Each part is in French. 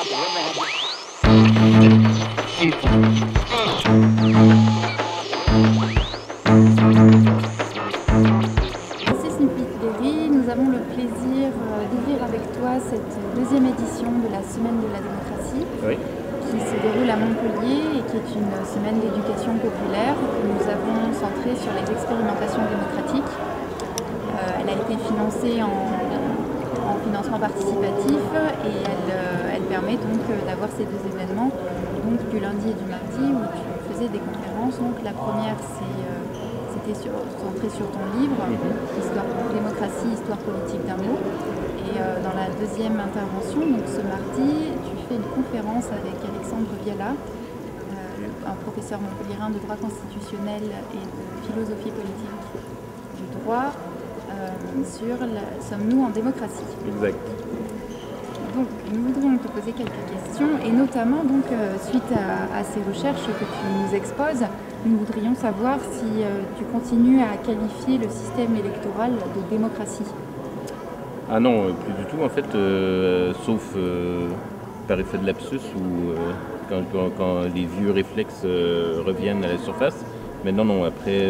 Nous avons le plaisir d'ouvrir avec toi cette deuxième édition de la Semaine de la démocratie, oui, qui se déroule à Montpellier et qui est une semaine d'éducation populaire que nous avons centrée sur les expérimentations démocratiques. Elle a été financée en financement participatif et elle permet donc d'avoir ces deux événements donc du lundi et du mardi où tu faisais des conférences. Donc la première c'était centré sur ton livre, Démocratie, histoire politique d'un mot. Et dans la deuxième intervention, donc ce mardi, tu fais une conférence avec Alexandre Viala, un professeur montpelliérain de droit constitutionnel et de philosophie politique du droit, sur Sommes-nous en démocratie? exact. Donc, nous voudrions te poser quelques questions, et notamment, donc, suite à ces recherches que tu nous exposes, nous voudrions savoir si tu continues à qualifier le système électoral de démocratie. Ah non, plus du tout en fait, sauf par effet de lapsus ou quand les vieux réflexes reviennent à la surface. Mais non, après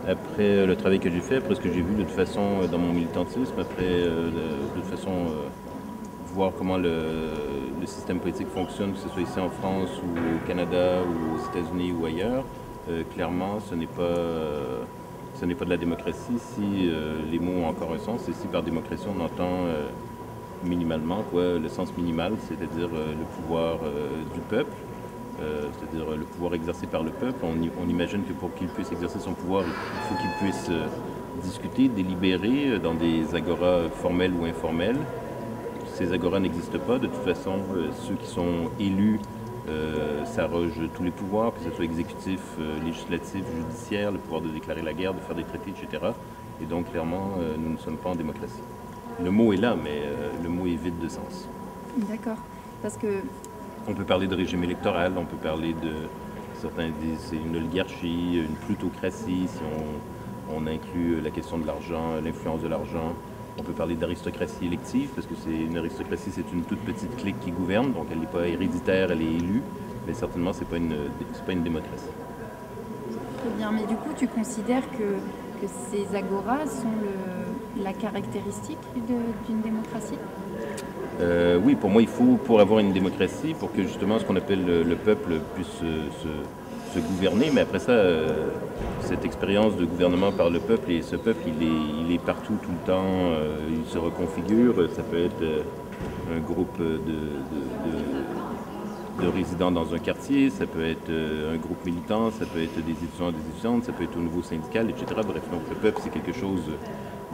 le travail que j'ai fait, après ce que j'ai vu de toute façon dans mon militantisme, après de toute façon voir comment le système politique fonctionne, que ce soit ici en France ou au Canada ou aux États-Unis ou ailleurs, clairement ce n'est pas de la démocratie si les mots ont encore un sens, et si par démocratie on entend minimalement le sens minimal, c'est-à-dire le pouvoir du peuple, c'est-à-dire le pouvoir exercé par le peuple. On imagine que pour qu'il puisse exercer son pouvoir, il faut qu'il puisse discuter, délibérer dans des agoras formelles ou informelles. Ces agoras n'existent pas. De toute façon, ceux qui sont élus s'arrogent tous les pouvoirs, que ce soit exécutif, législatif, judiciaire, le pouvoir de déclarer la guerre, de faire des traités, etc. Et donc, clairement, nous ne sommes pas en démocratie. Le mot est là, mais le mot est vide de sens. D'accord. Parce que... On peut parler de régime électoral, on peut parler de... Certains disent c'est une oligarchie, une plutocratie, si on inclut la question de l'argent, l'influence de l'argent. On peut parler d'aristocratie élective, parce que une aristocratie, c'est une toute petite clique qui gouverne, donc elle n'est pas héréditaire, elle est élue, mais certainement, ce n'est pas une démocratie. Très bien, mais du coup, tu considères que ces agoras sont la caractéristique d'une démocratie? Oui, pour moi, il faut, pour avoir une démocratie, pour que justement ce qu'on appelle le peuple puisse se gouverner, mais après ça, cette expérience de gouvernement par le peuple, et ce peuple, il est partout, tout le temps, il se reconfigure. Ça peut être un groupe de résidents dans un quartier, ça peut être un groupe militant, ça peut être des étudiants, des étudiantes, ça peut être au niveau syndical, etc. Bref, donc le peuple, c'est quelque chose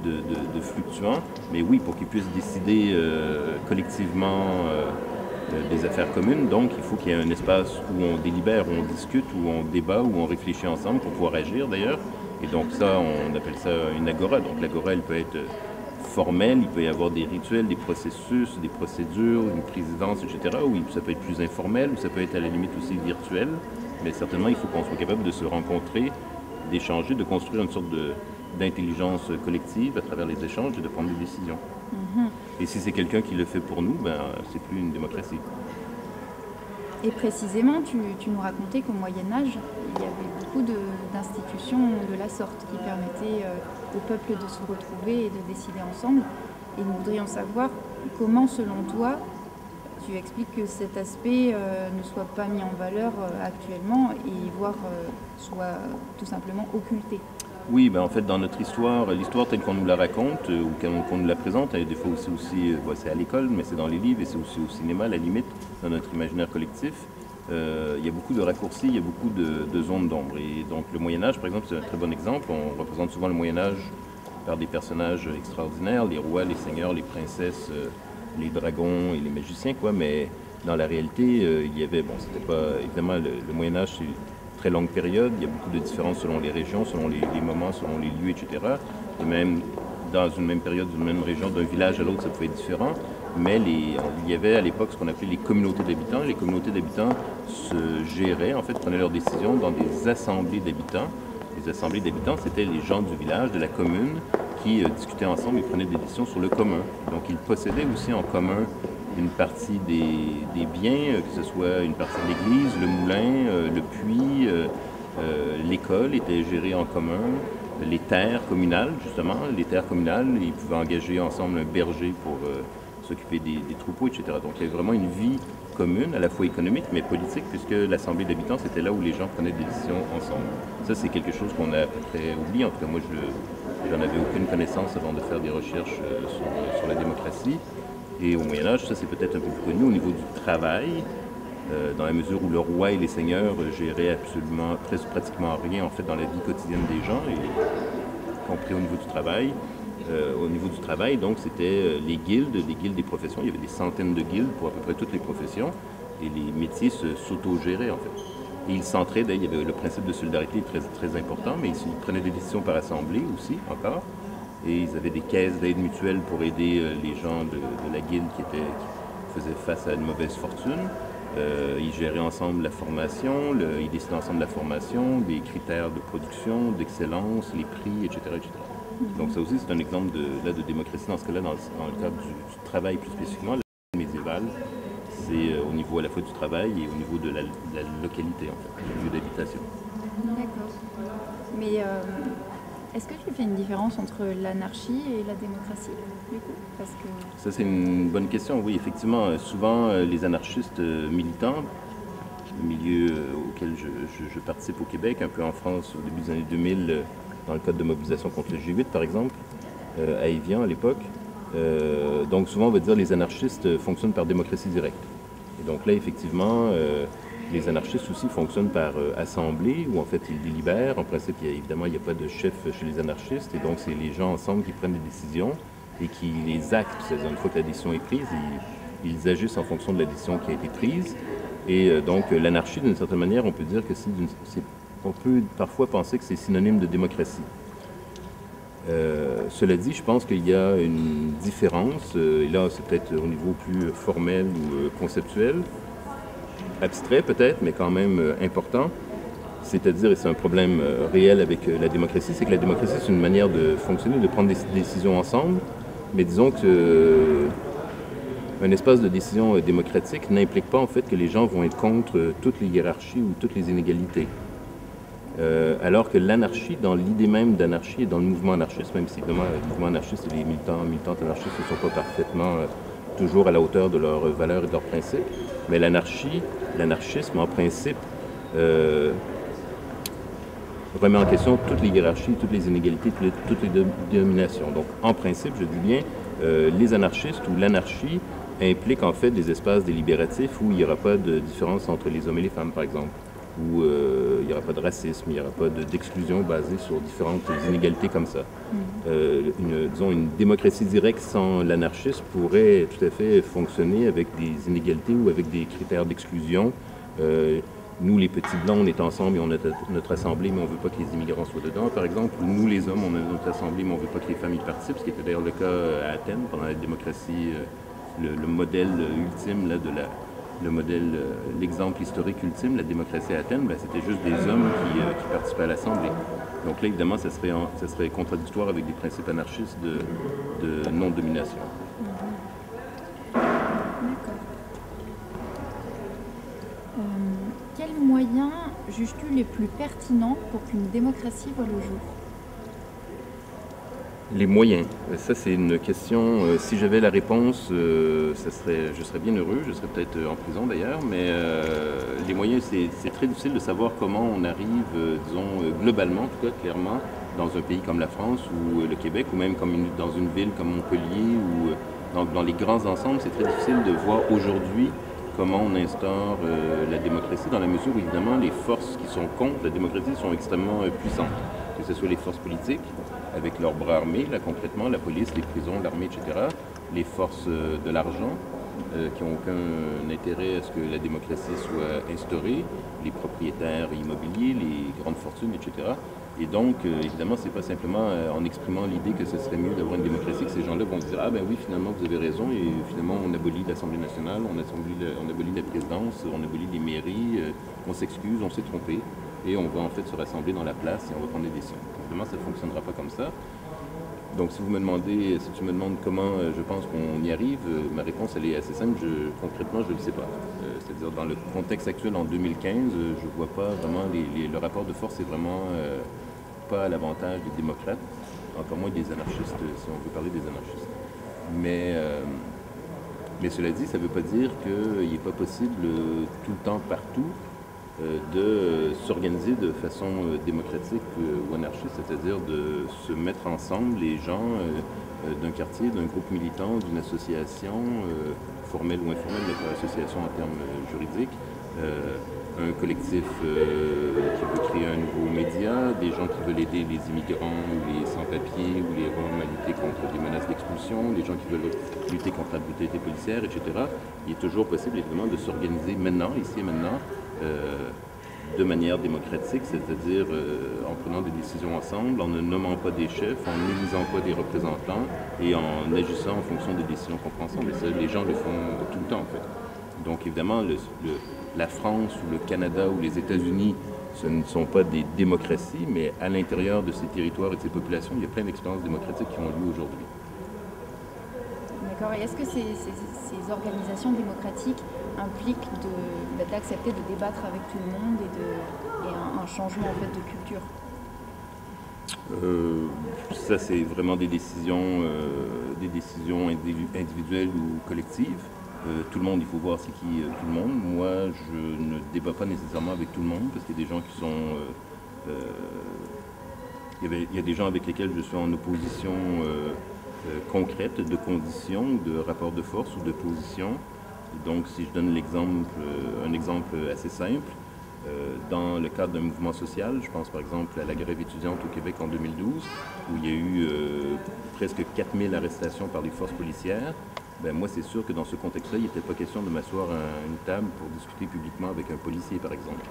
de fluctuant, mais oui, pour qu'ils puissent décider collectivement des affaires communes, donc il faut qu'il y ait un espace où on délibère, où on discute, où on débat, où on réfléchit ensemble pour pouvoir agir d'ailleurs. Et donc ça, on appelle ça une agora. Donc l'agora, elle peut être formelle, il peut y avoir des rituels, des processus, des procédures, une présidence, etc. Oui, ça peut être plus informel, ou ça peut être à la limite aussi virtuel, mais certainement il faut qu'on soit capable de se rencontrer, d'échanger, de construire une sorte d'intelligence collective à travers les échanges et de prendre des décisions. Et si c'est quelqu'un qui le fait pour nous, ben, c'est plus une démocratie. Et précisément, tu nous racontais qu'au Moyen-Âge, il y avait beaucoup d'institutions de la sorte qui permettaient au peuple de se retrouver et de décider ensemble. Et nous voudrions savoir comment, selon toi, tu expliques que cet aspect ne soit pas mis en valeur actuellement et voire soit tout simplement occulté. Oui, ben en fait, dans notre histoire, l'histoire telle qu'on nous la raconte ou qu'on nous la présente, et des fois aussi c'est à l'école, mais c'est dans les livres et c'est aussi au cinéma, à la limite, dans notre imaginaire collectif. Il y a beaucoup de raccourcis, il y a beaucoup de zones d'ombre. Et donc le Moyen-Âge, par exemple, c'est un très bon exemple. On représente souvent le Moyen-Âge par des personnages extraordinaires, les rois, les seigneurs, les princesses, les dragons et les magiciens, quoi. Mais dans la réalité, il y avait, c'était pas, évidemment, le Moyen-Âge, c'est très longue période, il y a beaucoup de différences selon les régions, selon les moments, selon les lieux, etc. Et même dans une même période, d'une même région, d'un village à l'autre, ça pouvait être différent. Mais il y avait à l'époque ce qu'on appelait les communautés d'habitants. Les communautés d'habitants se géraient, en fait, prenaient leurs décisions dans des assemblées d'habitants. Les assemblées d'habitants, c'était les gens du village, de la commune, qui discutaient ensemble et prenaient des décisions sur le commun. Donc ils possédaient aussi en commun une partie des biens, que ce soit une partie de l'église, le moulin, le puits, l'école était gérée en commun, les terres communales, justement, les terres communales, ils pouvaient engager ensemble un berger pour s'occuper des troupeaux, etc. Donc il y avait vraiment une vie commune, à la fois économique mais politique, puisque l'Assemblée d'habitants, c'était là où les gens prenaient des décisions ensemble. Ça, c'est quelque chose qu'on a à peu près oublié. En tout cas, moi, j'en avais aucune connaissance avant de faire des recherches sur la démocratie. Et au Moyen-Âge, ça, c'est peut-être un peu plus connu au niveau du travail, dans la mesure où le roi et les seigneurs géraient absolument, pratiquement rien, en fait, dans la vie quotidienne des gens, y compris au niveau du travail. Au niveau du travail, donc, c'était les guildes des professions. Il y avait des centaines de guildes pour à peu près toutes les professions. Et les métiers s'auto-géraient, en fait. Et ils s'entraidaient. Il y avait le principe de solidarité très, très important, mais ils prenaient des décisions par assemblée aussi, encore. Et ils avaient des caisses d'aide mutuelle pour aider les gens de la guilde qui faisaient face à une mauvaise fortune. Ils géraient ensemble la formation, ils décidaient ensemble de la formation, des critères de production, d'excellence, les prix, etc., etc. Donc ça aussi, c'est un exemple de démocratie dans ce cas-là, dans le cadre du travail plus spécifiquement. La médiévale, c'est au niveau à la fois du travail et au niveau de la localité, en fait, du lieu d'habitation. D'accord. Mais est-ce que tu fais une différence entre l'anarchie et la démocratie, du coup? Parce que... Ça, c'est une bonne question. Oui, effectivement, souvent, les anarchistes militants, le milieu auquel je participe au Québec, un peu en France au début des années 2000, dans le cadre de mobilisation contre le G8, par exemple, à Évian à l'époque. Donc souvent, on va dire les anarchistes fonctionnent par démocratie directe. Et donc là, effectivement, les anarchistes aussi fonctionnent par assemblée, où en fait ils délibèrent. En principe, évidemment, il n'y a pas de chef chez les anarchistes, et donc c'est les gens ensemble qui prennent des décisions et qui les actent. C'est-à-dire, une fois que la décision est prise, ils agissent en fonction de la décision qui a été prise. Et donc l'anarchie, d'une certaine manière, on peut dire que on peut parfois penser que c'est synonyme de démocratie. Cela dit, je pense qu'il y a une différence, et là c'est peut-être au niveau plus formel ou conceptuel, abstrait peut-être, mais quand même important. C'est-à-dire, et c'est un problème réel avec la démocratie, c'est que la démocratie c'est une manière de fonctionner, de prendre des décisions ensemble, mais disons que un espace de décision démocratique n'implique pas en fait que les gens vont être contre toutes les hiérarchies ou toutes les inégalités. Alors que l'anarchie, dans l'idée même d'anarchie et dans le mouvement anarchiste, même si évidemment le mouvement anarchiste et les militantes anarchistes ne sont pas parfaitement toujours à la hauteur de leurs valeurs et de leurs principes, mais l'anarchisme en principe remet en question toutes les hiérarchies, toutes les inégalités, toutes les dominations. Donc en principe, je dis bien, les anarchistes ou l'anarchie implique en fait des espaces délibératifs où il n'y aura pas de différence entre les hommes et les femmes, par exemple, où il n'y aura pas de racisme, il n'y aura pas d'exclusion basée sur différentes inégalités comme ça. Disons, une démocratie directe sans l'anarchisme pourrait tout à fait fonctionner avec des inégalités ou avec des critères d'exclusion. Nous, les petits blancs, on est ensemble et on a notre assemblée, mais on ne veut pas que les immigrants soient dedans, par exemple. Ou nous, les hommes, on a notre assemblée, mais on ne veut pas que les femmes y participent, ce qui était d'ailleurs le cas à Athènes pendant la démocratie, le modèle ultime là, l'exemple historique ultime, la démocratie à Athènes, c'était juste des hommes qui participaient à l'Assemblée. Donc là, évidemment, ça serait contradictoire avec des principes anarchistes de non-domination. D'accord. Quels moyens juges-tu les plus pertinents pour qu'une démocratie voie le jour? Les moyens, ça c'est une question, si j'avais la réponse, je serais bien heureux, je serais peut-être en prison d'ailleurs, mais les moyens, c'est très difficile de savoir comment on arrive, disons, globalement, en tout cas clairement, dans un pays comme la France ou le Québec, ou même dans une ville comme Montpellier, ou dans les grands ensembles, c'est très difficile de voir aujourd'hui comment on instaure la démocratie, dans la mesure où évidemment les forces qui sont contre la démocratie sont extrêmement puissantes, que ce soit les forces politiques, avec leurs bras armés, là concrètement, la police, les prisons, l'armée, etc., les forces de l'argent, qui n'ont aucun intérêt à ce que la démocratie soit instaurée, les propriétaires immobiliers, les grandes fortunes, etc. Et donc, évidemment, c'est pas simplement en exprimant l'idée que ce serait mieux d'avoir une démocratie que ces gens-là vont se dire « Ah ben oui, finalement, vous avez raison, et finalement, on abolit l'Assemblée nationale, on abolit la présidence, on abolit les mairies, on s'excuse, on s'est trompé. » Et on va en fait se rassembler dans la place et on va prendre des décisions. Évidemment, ça ne fonctionnera pas comme ça. Donc si tu me demandes comment je pense qu'on y arrive, ma réponse elle est assez simple, concrètement je ne le sais pas. C'est-à-dire dans le contexte actuel en 2015, je ne vois pas vraiment, le rapport de force est vraiment pas à l'avantage des démocrates, encore moins des anarchistes, si on veut parler des anarchistes. Mais cela dit, ça ne veut pas dire qu'il n'est pas possible tout le temps, partout, de s'organiser de façon démocratique ou anarchiste, c'est-à-dire de se mettre ensemble, les gens d'un quartier, d'un groupe militant, d'une association, formelle ou informelle, mais pas association en termes juridiques, un collectif qui veut créer un nouveau média, des gens qui veulent aider les immigrants ou les sans-papiers ou les Roms à lutter contre des menaces d'expulsion, des gens qui veulent lutter contre la brutalité policière, etc. Il est toujours possible, évidemment, de s'organiser maintenant, ici et maintenant, de manière démocratique, c'est-à-dire en prenant des décisions ensemble, en ne nommant pas des chefs, en n'élisant pas des représentants et en agissant en fonction des décisions qu'on prend ensemble. Et ça, les gens le font tout le temps, en fait. Donc, évidemment, la France ou le Canada ou les États-Unis, ce ne sont pas des démocraties, mais à l'intérieur de ces territoires et de ces populations, il y a plein d'expériences démocratiques qui ont lieu aujourd'hui. D'accord. Et est-ce que ces organisations démocratiques impliquent d'accepter de débattre avec tout le monde et un changement en fait de culture? Ça, c'est vraiment des décisions individuelles ou collectives. Tout le monde, il faut voir c'est qui tout le monde. Moi, je ne débat pas nécessairement avec tout le monde parce qu'il y a des gens qui sont... il y a des gens avec lesquels je suis en opposition concrète de conditions, de rapports de force ou de position. Donc, si je donne un exemple assez simple, dans le cadre d'un mouvement social, je pense par exemple à la grève étudiante au Québec en 2012, où il y a eu presque 4000 arrestations par les forces policières. Ben moi, c'est sûr que dans ce contexte-là, il n'était pas question de m'asseoir à une table pour discuter publiquement avec un policier, par exemple.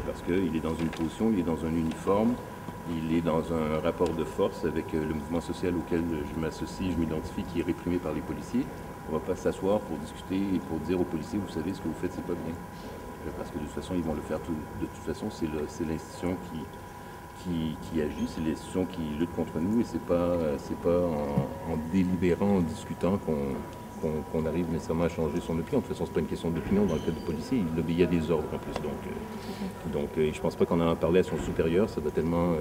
Parce qu'il est dans une position, il est dans un uniforme, il est dans un rapport de force avec le mouvement social auquel je m'associe, je m'identifie, qui est réprimé par les policiers. On ne va pas s'asseoir pour discuter et pour dire aux policiers, vous savez, ce que vous faites, c'est pas bien. Parce que de toute façon, ils vont le faire de toute façon, c'est l'institution qui agit, c'est l'institution qui lutte contre nous et c'est pas en délibérant, en discutant qu'on arrive nécessairement à changer son opinion. De toute façon, c'est pas une question d'opinion dans le cas du policier, il obéit à des ordres en plus. Donc je pense pas qu'on en a parlé à son supérieur, ça va tellement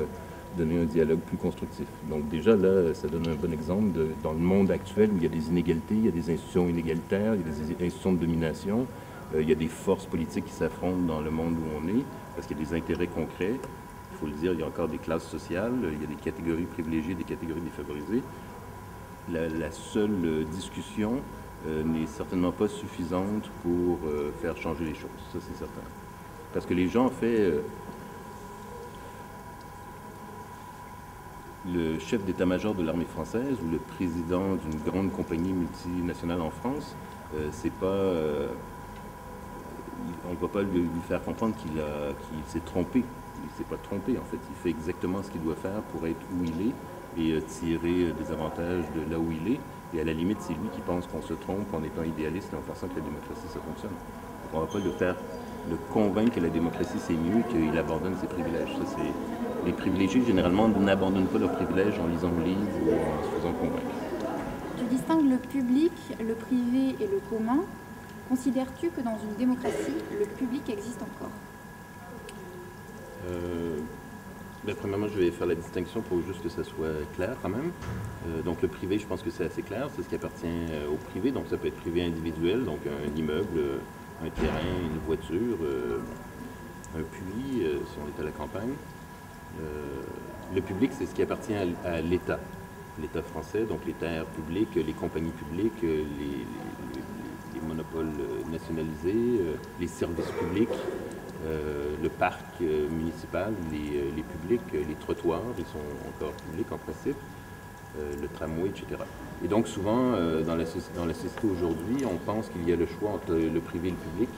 donner un dialogue plus constructif. Donc déjà là, ça donne un bon exemple dans le monde actuel où il y a des inégalités, il y a des institutions inégalitaires, il y a des institutions de domination, il y a des forces politiques qui s'affrontent dans le monde où on est, parce qu'il y a des intérêts concrets. Il faut le dire, il y a encore des classes sociales, il y a des catégories privilégiées, des catégories défavorisées. La seule discussion n'est certainement pas suffisante pour faire changer les choses, ça c'est certain. Parce que les gens, en fait, le chef d'état-major de l'armée française ou le président d'une grande compagnie multinationale en France, c'est pas... on ne va pas lui faire comprendre qu'il s'est trompé. Il ne s'est pas trompé, en fait. Il fait exactement ce qu'il doit faire pour être où il est et tirer des avantages de là où il est. Et à la limite, c'est lui qui pense qu'on se trompe en étant idéaliste et en pensant que la démocratie, ça fonctionne. Donc, on ne va pas le convaincre que la démocratie, c'est mieux et qu'il abandonne ses privilèges. Ça, les privilégiés, généralement, n'abandonnent pas leurs privilèges en lisant le livre ou en se faisant convaincre. Tu distingues le public, le privé et le commun. Considères-tu que dans une démocratie, le public existe encore? Premièrement, je vais faire la distinction pour juste que ça soit clair quand même. Donc le privé, je pense que c'est assez clair, c'est ce qui appartient au privé. Donc ça peut être privé individuel, donc un immeuble, un terrain, une voiture, un puits, si on est à la campagne. Le public, c'est ce qui appartient à l'État. L'État français, donc les terres publiques, les compagnies publiques, les monopoles nationalisés, les services publics, le parc municipal, les publics, les trottoirs, ils sont encore publics en principe, le tramway, etc. Et donc souvent, dans la société aujourd'hui, on pense qu'il y a le choix entre le privé et le public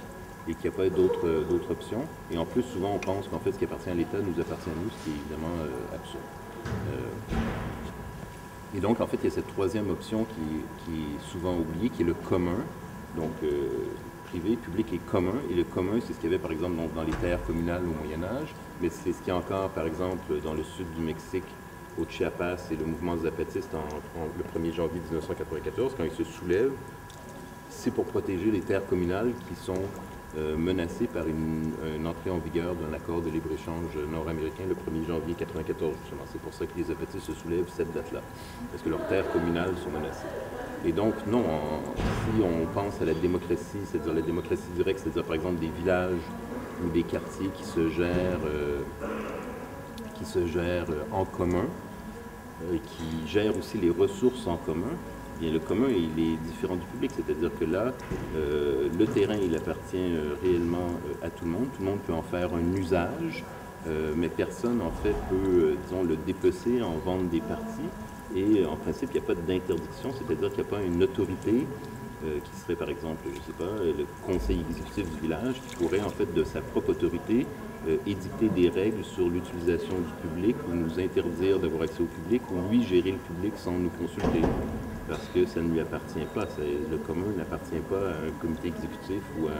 et qu'il n'y a pas d'autres options. Et en plus, souvent, on pense qu'en fait, ce qui appartient à l'État nous appartient à nous, ce qui est évidemment absurde. Et donc, en fait, il y a cette troisième option qui est souvent oubliée, qui est le commun. Donc, privé, public et commun. Et le commun, c'est ce qu'il y avait, par exemple, dans les terres communales au Moyen-Âge, mais c'est ce qu'il y a encore, par exemple, dans le sud du Mexique au Chiapas et le mouvement zapatiste le 1er janvier 1994, quand ils se soulèvent, c'est pour protéger les terres communales qui sont menacées par une entrée en vigueur d'un accord de libre-échange nord-américain le 1er janvier 1994, justement. C'est pour ça que les zapatistes se soulèvent cette date-là, parce que leurs terres communales sont menacées. Et donc, non, si on pense à la démocratie, c'est-à-dire la démocratie directe, c'est-à-dire par exemple des villages ou des quartiers qui se gèrent en commun, qui gèrent aussi les ressources en commun, bien le commun il est différent du public, c'est-à-dire que là, le terrain il appartient réellement à tout le monde peut en faire un usage, mais personne en fait peut, disons, le dépecer, en vendre des parties. Et en principe, il n'y a pas d'interdiction, c'est-à-dire qu'il n'y a pas une autorité qui serait par exemple, je ne sais pas, le conseil exécutif du village qui pourrait en fait de sa propre autorité édicter des règles sur l'utilisation du public ou nous interdire d'avoir accès au public ou lui gérer le public sans nous consulter. Parce que ça ne lui appartient pas, le commun n'appartient pas à un comité exécutif ou à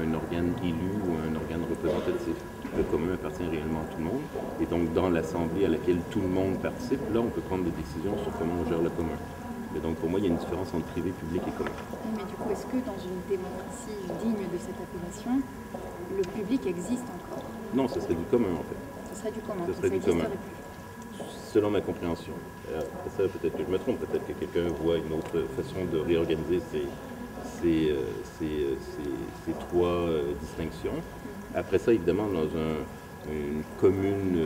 un organe élu ou à un organe représentatif. Le commun appartient réellement à tout le monde. Et donc, dans l'assemblée à laquelle tout le monde participe, là, on peut prendre des décisions sur comment on gère le commun. Et donc, pour moi, il y a une différence entre privé, public et commun. Mais du coup, est-ce que dans une démocratie digne de cette appellation, le public existe encore? Non, ce serait du commun, en fait. Ce serait du commun, ce serait du commun. Plus. Selon ma compréhension. Ça, peut-être que je me trompe, peut-être que quelqu'un voit une autre façon de réorganiser ces trois distinctions. Après ça, évidemment, dans une commune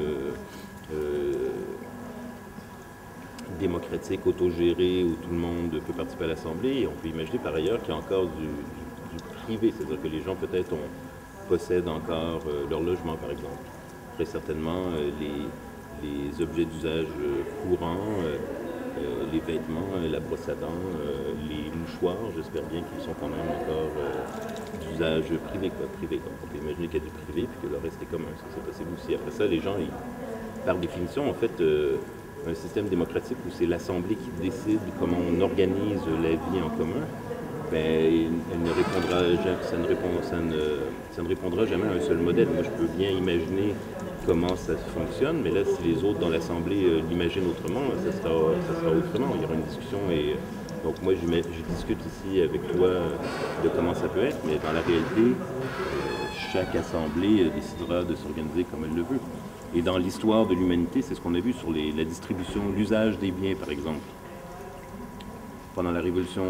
démocratique, autogérée, où tout le monde peut participer à l'Assemblée, et on peut imaginer par ailleurs qu'il y a encore du privé, c'est-à-dire que les gens peut-être possèdent encore leur logement, par exemple. Très certainement, les objets d'usage courant, les vêtements, la brosse à dents, les mouchoirs, j'espère bien qu'ils sont quand même encore d'usage privé, quoi, privé. Donc on peut imaginer qu'il y a du privé puis que le reste est commun, ça c'est possible aussi. Après ça, les gens, par définition, en fait, un système démocratique où c'est l'Assemblée qui décide comment on organise la vie en commun, ben, ça ne répondra jamais à un seul modèle. Moi, je peux bien imaginer comment ça fonctionne, mais là, si les autres dans l'Assemblée l'imaginent autrement, ça sera autrement. Il y aura une discussion et donc moi, je discute ici avec toi de comment ça peut être, mais dans la réalité, chaque Assemblée décidera de s'organiser comme elle le veut. Et dans l'histoire de l'humanité, c'est ce qu'on a vu sur la distribution, l'usage des biens, par exemple. Pendant la Révolution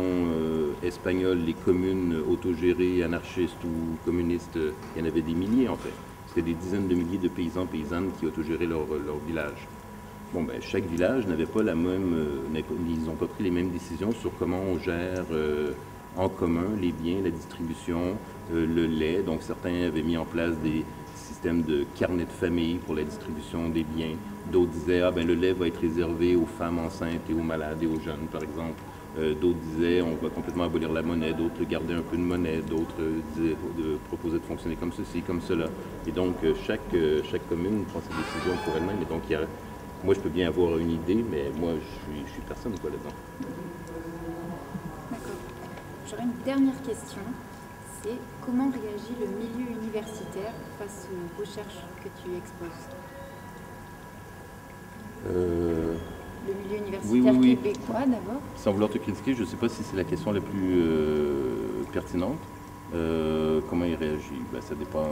espagnole, les communes autogérées, anarchistes ou communistes, il y en avait des milliers en fait. C'était des dizaines de milliers de paysans, paysannes qui autogéraient leur village. Bon, ben, chaque village n'avait pas la même, ils n'ont pas pris les mêmes décisions sur comment on gère en commun les biens, la distribution, le lait. Donc certains avaient mis en place des systèmes de carnet de famille pour la distribution des biens. D'autres disaient, ah ben le lait va être réservé aux femmes enceintes et aux malades et aux jeunes, par exemple. D'autres disaient on va complètement abolir la monnaie, d'autres garder un peu de monnaie, d'autres proposaient de fonctionner comme ceci, comme cela. Et donc chaque commune prend ses décisions pour elle-même. Et donc moi je peux bien avoir une idée, mais moi je suis personne quoi là-dedans. D'accord. J'aurais une dernière question. C'est comment réagit le milieu universitaire face aux recherches que tu exposes? Le milieu universitaire québécois d'abord. Sans vouloir te critiquer, je ne sais pas si c'est la question la plus pertinente. Comment ils réagissent? Ben, ça dépend.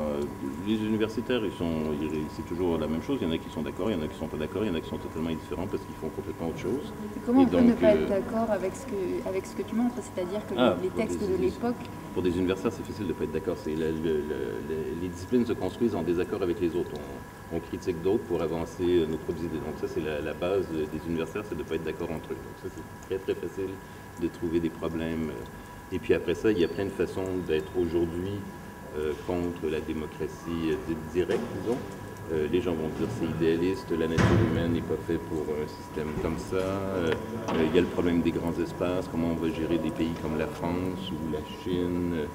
Les universitaires, c'est toujours la même chose. Il y en a qui sont d'accord, il y en a qui ne sont pas d'accord, il y en a qui sont totalement indifférents parce qu'ils font complètement autre chose. Et comment on peut ne pas être d'accord avec ce que tu montres? C'est-à-dire que les textes de l'époque... Pour des universitaires, c'est difficile de ne pas être d'accord. Les disciplines se construisent en désaccord avec les autres. On critique d'autres pour avancer nos propres idées. Donc ça, c'est la base des universitaires, c'est de ne pas être d'accord entre eux. Donc ça, c'est très, très facile de trouver des problèmes. Et puis après ça, il y a plein de façons d'être aujourd'hui contre la démocratie directe, disons. Les gens vont dire c'est idéaliste, la nature humaine n'est pas faite pour un système comme ça. Il y a le problème des grands espaces, comment on va gérer des pays comme la France ou la Chine,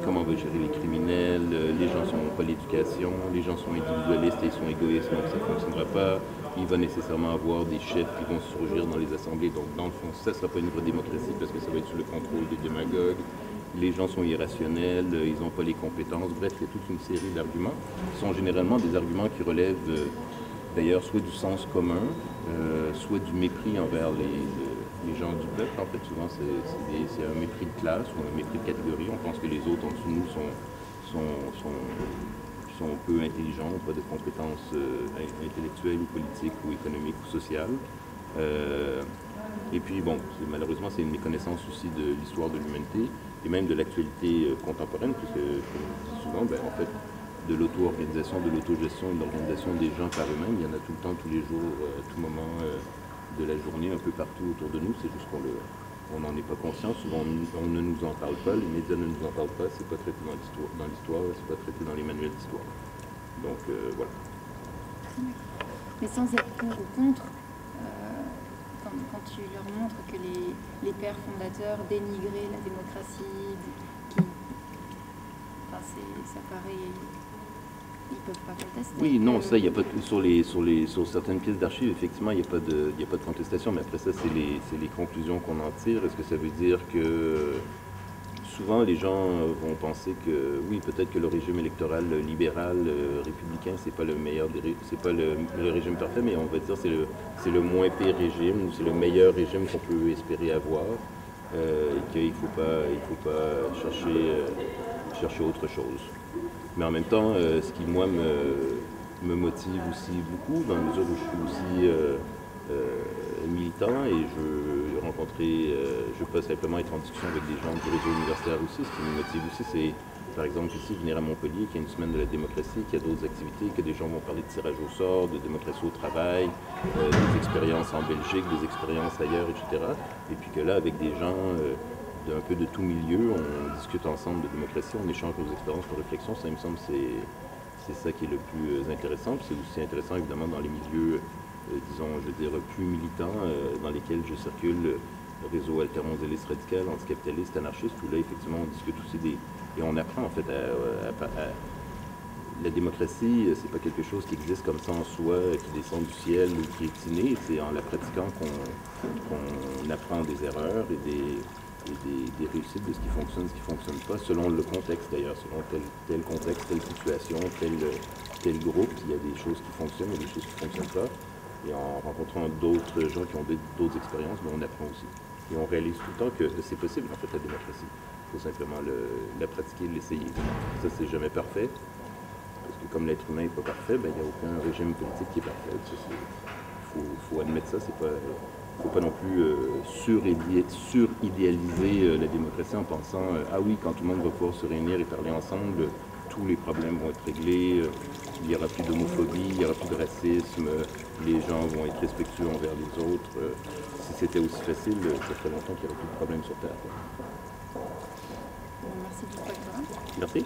comment on va gérer les criminels, les gens n'ont pas l'éducation, les gens sont individualistes et ils sont égoïstes, donc ça ne fonctionnera pas. Il va nécessairement avoir des chefs qui vont surgir dans les assemblées, donc dans le fond, ça ne sera pas une vraie démocratie parce que ça va être sous le contrôle des démagogues. Les gens sont irrationnels, ils n'ont pas les compétences. Bref, il y a toute une série d'arguments qui sont généralement des arguments qui relèvent d'ailleurs soit du sens commun, soit du mépris envers les gens du peuple. En fait, souvent, c'est un mépris de classe ou un mépris de catégorie. On pense que les autres en dessous de nous sont peu intelligents, n'ont pas de compétences intellectuelles ou politiques ou économiques ou sociales. Et puis, bon, malheureusement, c'est une méconnaissance aussi de l'histoire de l'humanité et même de l'actualité contemporaine, puisque, comme je dis souvent, en fait, de l'auto-organisation, de l'autogestion et de l'organisation des gens par eux-mêmes, il y en a tout le temps, tous les jours, à tout moment de la journée, un peu partout autour de nous. C'est juste qu'on n'en est pas conscient. Souvent, on ne nous en parle pas, les médias ne nous en parlent pas, c'est pas traité dans l'histoire, c'est pas traité dans les manuels d'histoire. Donc, voilà. Mais sans être pour ou contre, quand tu leur montres que les pères fondateurs dénigraient la démocratie, ça paraît... Ils peuvent pas contester. Oui, non, ça, il n'y a pas sur certaines pièces d'archives, effectivement, il n'y a pas de contestation, mais après ça, c'est les conclusions qu'on en tire. Est-ce que ça veut dire que souvent les gens vont penser que oui, peut-être que le régime électoral libéral républicain, c'est pas le meilleur, c'est pas le régime parfait, mais on va dire c'est le moins pire régime, ou c'est le meilleur régime qu'on peut espérer avoir, et qu'il faut pas chercher autre chose. Mais en même temps, ce qui, moi, me motive aussi beaucoup, dans la mesure où je suis aussi militant et je peux simplement être en discussion avec des gens du réseau universitaire aussi. Ce qui me motive aussi, c'est, par exemple, ici, venir à Montpellier, qu'il y a une semaine de la démocratie, qu'il y a d'autres activités, que des gens vont parler de tirage au sort, de démocratie au travail, des expériences en Belgique, des expériences ailleurs, etc. Et puis que là, avec des gens... d'un peu de tout milieu, on discute ensemble de démocratie, on échange nos expériences, nos réflexions. Ça, il me semble, c'est ça qui est le plus intéressant. Puis c'est aussi intéressant, évidemment, dans les milieux, disons, je veux dire, plus militants, dans lesquels je circule, le réseau Altermondialiste Radical, anticapitaliste, anarchiste, où là, effectivement, on discute aussi et on apprend, en fait, la démocratie, c'est pas quelque chose qui existe comme ça en soi, qui descend du ciel ou qui est inné. C'est en la pratiquant qu'on apprend des erreurs et des réussites de ce qui fonctionne, ce qui ne fonctionne pas, selon le contexte d'ailleurs, selon tel contexte, telle situation, tel groupe, il y a des choses qui fonctionnent, il y a des choses qui ne fonctionnent pas. Et en rencontrant d'autres gens qui ont d'autres expériences, on apprend aussi. Et on réalise tout le temps que c'est possible, en fait, la démocratie. Il faut simplement la pratiquer, l'essayer. Ça, c'est jamais parfait, parce que comme l'être humain n'est pas parfait, il n'y a aucun régime politique qui est parfait. Il faut admettre ça, c'est pas... Il ne faut pas non plus suridéaliser la démocratie en pensant ah oui, quand tout le monde va pouvoir se réunir et parler ensemble, tous les problèmes vont être réglés, il n'y aura plus d'homophobie, il n'y aura plus de racisme, les gens vont être respectueux envers les autres. Si c'était aussi facile, ça ferait longtemps qu'il n'y aurait plus de problèmes sur Terre. Merci beaucoup à toi. Merci.